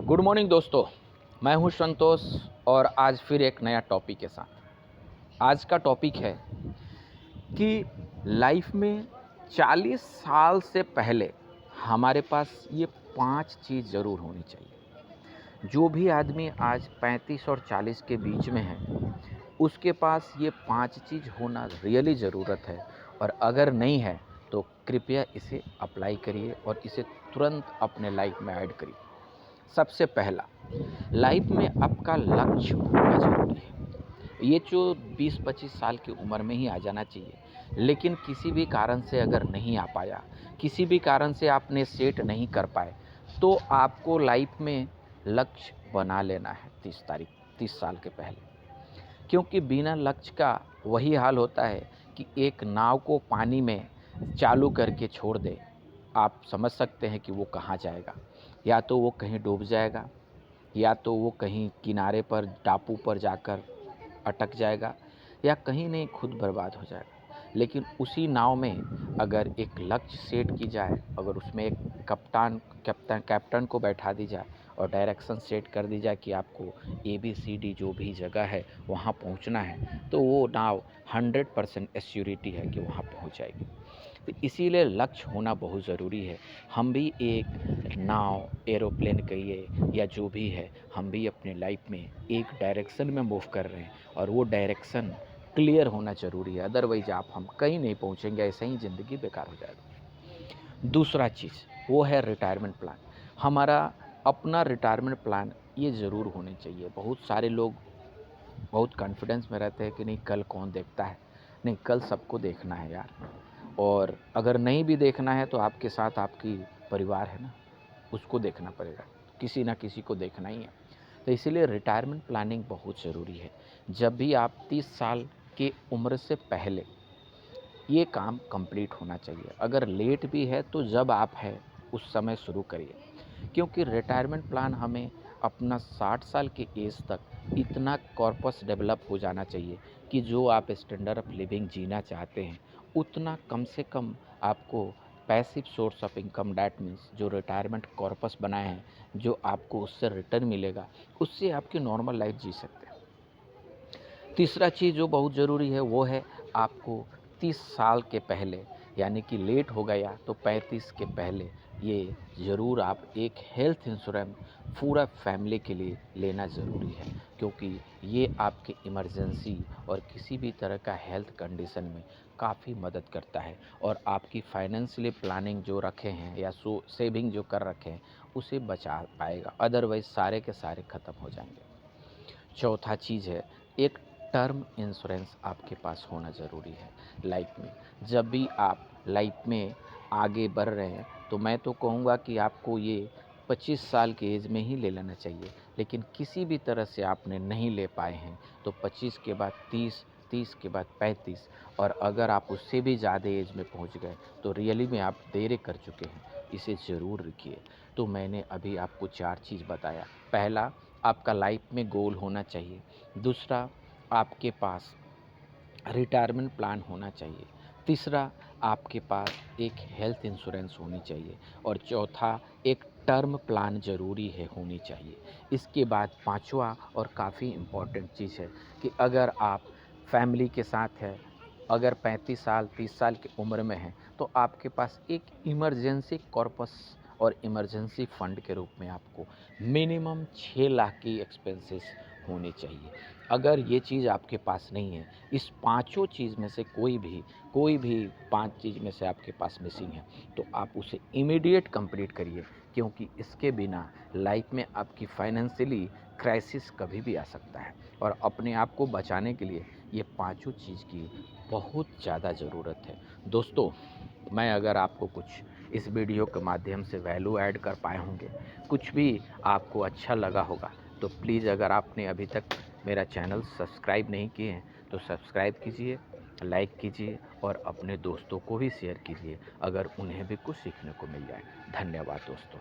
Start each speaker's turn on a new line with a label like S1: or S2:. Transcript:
S1: Good morning दोस्तों, मैं हूं संतोष और आज फिर एक नया टॉपिक के साथ। आज का टॉपिक है कि लाइफ में 40 साल से पहले हमारे पास ये 5 चीज़ ज़रूर होनी चाहिए। जो भी आदमी आज 35 और 40 के बीच में है, उसके पास ये 5 चीज़ होना रियली ज़रूरत है। और अगर नहीं है तो कृपया इसे अप्लाई करिए और इसे तुरंत अपने लाइफ में ऐड करिए। सबसे पहला, लाइफ में आपका लक्ष्य होना ज़रूरी है। ये जो 20-25 साल की उम्र में ही आ जाना चाहिए, लेकिन किसी भी कारण से अगर नहीं आ पाया, किसी भी कारण से आपने सेट नहीं कर पाए, तो आपको लाइफ में लक्ष्य बना लेना है 30 साल के पहले। क्योंकि बिना लक्ष्य का वही हाल होता है कि एक नाव को पानी में चालू करके छोड़ दे, आप समझ सकते हैं कि वो कहाँ जाएगा। या तो वो कहीं डूब जाएगा, या तो वो कहीं किनारे पर टापू पर जाकर अटक जाएगा, या कहीं नहीं खुद बर्बाद हो जाएगा। लेकिन उसी नाव में अगर एक लक्ष्य सेट की जाए, अगर उसमें एक कैप्टन को बैठा दी जाए और डायरेक्शन सेट कर दी जाए कि आपको ABCD जो भी जगह है वहाँ पहुँचना है, तो वो नाव 100% एश्योरिटी है कि वहाँ पहुँच जाएगी। तो इसीलिए लक्ष्य होना बहुत ज़रूरी है। हम भी एक नाव, एरोप्लेन कहिए या जो भी है, हम भी अपने लाइफ में एक डायरेक्शन में मूव कर रहे हैं और वो डायरेक्शन क्लियर होना ज़रूरी है। अदरवाइज़ हम कहीं नहीं पहुँचेंगे, ऐसे ही ज़िंदगी बेकार हो जाएगी। दूसरा चीज़ वो है रिटायरमेंट प्लान। हमारा अपना रिटायरमेंट प्लान ये ज़रूर होने चाहिए। बहुत सारे लोग बहुत कॉन्फिडेंस में रहते हैं कि नहीं, कल कौन देखता है। नहीं, कल सबको देखना है यार। और अगर नहीं भी देखना है तो आपके साथ आपकी परिवार है ना, उसको देखना पड़ेगा। किसी ना किसी को देखना ही है। तो इसीलिए रिटायरमेंट प्लानिंग बहुत ज़रूरी है। जब भी आप 30 साल की उम्र से पहले ये काम कंप्लीट होना चाहिए। अगर लेट भी है तो जब आप है उस समय शुरू करिए। क्योंकि रिटायरमेंट प्लान हमें अपना 60 साल के एज तक इतना कॉर्पस डेवलप हो जाना चाहिए कि जो आप स्टैंडर्ड ऑफ लिविंग जीना चाहते हैं, उतना कम से कम आपको passive source of income, that means जो रिटायरमेंट कॉर्पस बनाए हैं, जो आपको उससे रिटर्न मिलेगा, उससे आपकी नॉर्मल लाइफ जी सकते हैं। तीसरा चीज़ जो बहुत ज़रूरी है वो है आपको 30 साल के पहले, यानी कि लेट हो गया तो 35 के पहले, ये ज़रूर आप एक हेल्थ इंश्योरेंस पूरा फैमिली के लिए लेना ज़रूरी है। क्योंकि ये आपके इमरजेंसी और किसी भी तरह का हेल्थ कंडीशन में काफ़ी मदद करता है और आपकी फाइनेंशियली प्लानिंग जो रखे हैं या सेविंग जो कर रखे हैं उसे बचा पाएगा। अदरवाइज़ सारे के सारे ख़त्म हो जाएंगे। चौथा चीज़ है एक टर्म इंश्योरेंस आपके पास होना ज़रूरी है लाइफ में। जब भी आप लाइफ में आगे बढ़ रहे हैं तो मैं तो कहूँगा कि आपको ये 25 साल के एज में ही ले लेना चाहिए। लेकिन किसी भी तरह से आपने नहीं ले पाए हैं तो 25 के बाद 30, 30 के बाद 35, और अगर आप उससे भी ज़्यादा एज में पहुंच गए तो रियली में आप देर कर चुके हैं। इसे ज़रूर रखिए। तो मैंने अभी आपको 4 चीज़ बताया। पहला, आपका लाइफ में गोल होना चाहिए। दूसरा, आपके पास रिटायरमेंट प्लान होना चाहिए। तीसरा, आपके पास एक हेल्थ इंश्योरेंस होनी चाहिए। और चौथा, एक टर्म प्लान ज़रूरी है होनी चाहिए। इसके बाद पांचवा और काफ़ी इम्पॉर्टेंट चीज़ है कि अगर आप फैमिली के साथ हैं, अगर 35 साल 30 साल की उम्र में हैं, तो आपके पास एक इमरजेंसी कॉर्पस और इमरजेंसी फ़ंड के रूप में आपको मिनिमम 6 लाख की एक्सपेंसेस होने चाहिए। अगर ये चीज़ आपके पास नहीं है, इस पाँचों चीज़ में से कोई भी 5 चीज़ में से आपके पास मिसिंग है, तो आप उसे इमीडिएट कंप्लीट करिए। क्योंकि इसके बिना लाइफ में आपकी फाइनेंशियली क्राइसिस कभी भी आ सकता है। और अपने आप को बचाने के लिए ये पाँचों चीज़ की बहुत ज़्यादा ज़रूरत है। दोस्तों, मैं अगर आपको कुछ इस वीडियो के माध्यम से वैल्यू ऐड कर पाए होंगे, कुछ भी आपको अच्छा लगा होगा, तो प्लीज़ अगर आपने अभी तक मेरा चैनल सब्सक्राइब नहीं किए हैं तो सब्सक्राइब कीजिए, लाइक कीजिए और अपने दोस्तों को भी शेयर कीजिए, अगर उन्हें भी कुछ सीखने को मिल जाए। धन्यवाद दोस्तों।